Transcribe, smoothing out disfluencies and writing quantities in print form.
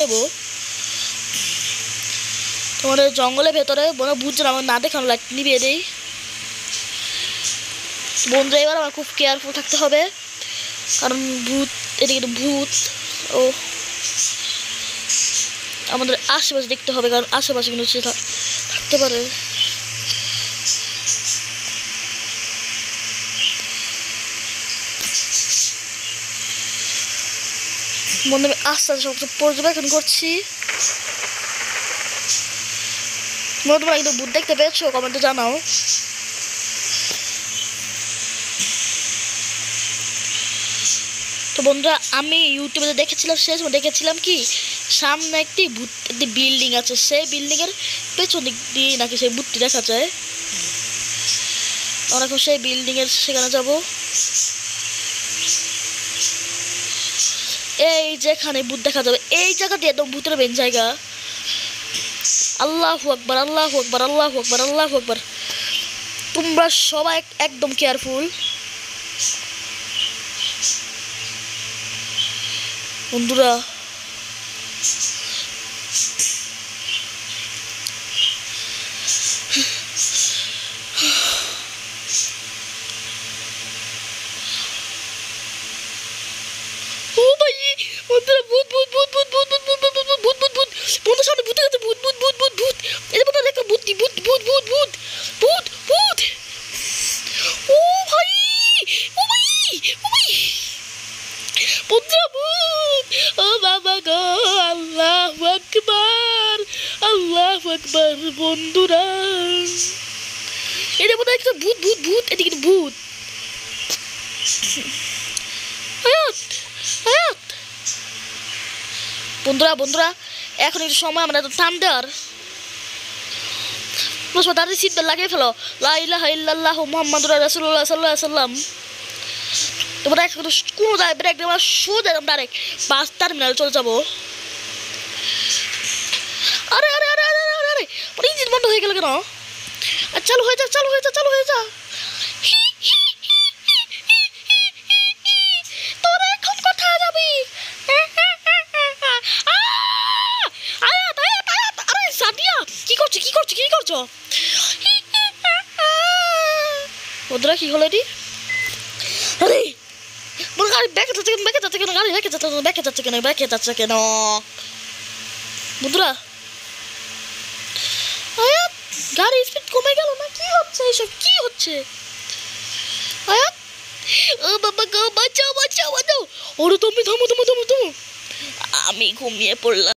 দেবো তোমাদের জঙ্গলের ভেতরে বন্ধুরা ভূত যেন আমার না দেখে আমি লাইট নিভিয়ে দেই। বন্ধুরা এবার আমার খুব কেয়ারফুল থাকতে হবে কারণ ভূত এদিকে ভূত ও আমাদের আশেপাশে দেখতে হবে কারণ আশেপাশে কিন্তু সে থাকতে পারে। বন্ধু আমি আস্তে আস্তে সব পর্যবেক্ষণ করছি। তোমরা কিন্তু ভূত দেখতে পেয়েছো কমেন্টে জানাও। তো বন্ধুরা আমি ইউটিউবে দেখেছিলাম শেষ দেখেছিলাম কি সামনে একটি বিল্ডিং আছে, সেই বিল্ডিং এর পেছন দিক দিয়ে নাকি সেই ভূতটি দেখা যায়। আমরা এখন সেই বিল্ডিং এর সেখানে যাব। এই যেখানে ভূত দেখা যাবে এই জায়গাটি একদম ভূতের মেন জায়গা। আল্লাহু আকবার আল্লাহু আকবার আল্লাহু আকবার আল্লাহু আকবার। তোমরা সবাই একদম কেয়ারফুল বন্ধুরা। ও ভাই বন্ধুরা ভূত ভূত ভূত ভূত ভূত ভূত ভূত ভূত ভূত ভূত ভূত বন্ধুর সামনে ভূত আছে ভূত ভূত ভূত ভূত ভূত এর মধ্যে একটা ভূত ভূত ভূত ভূত ভূত ভূত ভূত। ও ভাই ও ভাই ও ভাই বন্ধুরা ভূত। ও বাবা গো আল্লাহু আকবার আল্লাহু আকবার। বন্ধুরা এর মধ্যে একটা ভূত ভূত ভূত এদিকে কিন্তু ভূত। বন্ধুরা বন্ধুরা এখন একটু সময় আমরা ঠান্ডার তাদের সিট বেল্ট লাগিয়ে ফেলো। লা ইলাহা ইল্লাল্লাহু মুহাম্মাদুর রাসূলুল্লাহ সাল্লাল্লাহু আলাইহি ওয়াসাল্লাম। তোমরা একটু কোনো যায় ব্রেক দেওয়া সোজা ডাইরেক্ট বাস টার্মিনাল চলে যাবো। আরে আরে আরে আরে আরে আরে ইঞ্জিন বন্ধ হয়ে গেল কেন? চালু হয়ে যা চালু হয়ে যা চালু হয়ে যা। তোরা এখন কোথায় যাবি? কি করছো কি করছো কি করছো? বন্ধুরা কি হলো এটি? আরে বল গাড়ি ব্যাকে যাচ্ছে কেন ব্যাকে যাচ্ছে কেন গাড়ি ব্যাকে যাচ্ছে ব্যাকে যাচ্ছে কেন ব্যাকে যাচ্ছে কেন? বন্ধুরা আয়াত গাড়ি স্পিড কমে গেল না কি হচ্ছে এসব কি হচ্ছে? আয়াত ও বাবা গো বাঁচাও বাঁচাও বাঁচাও। ওরে তুমি থামো থামো থামো থামো আমি ঘুমিয়ে পড়লাম।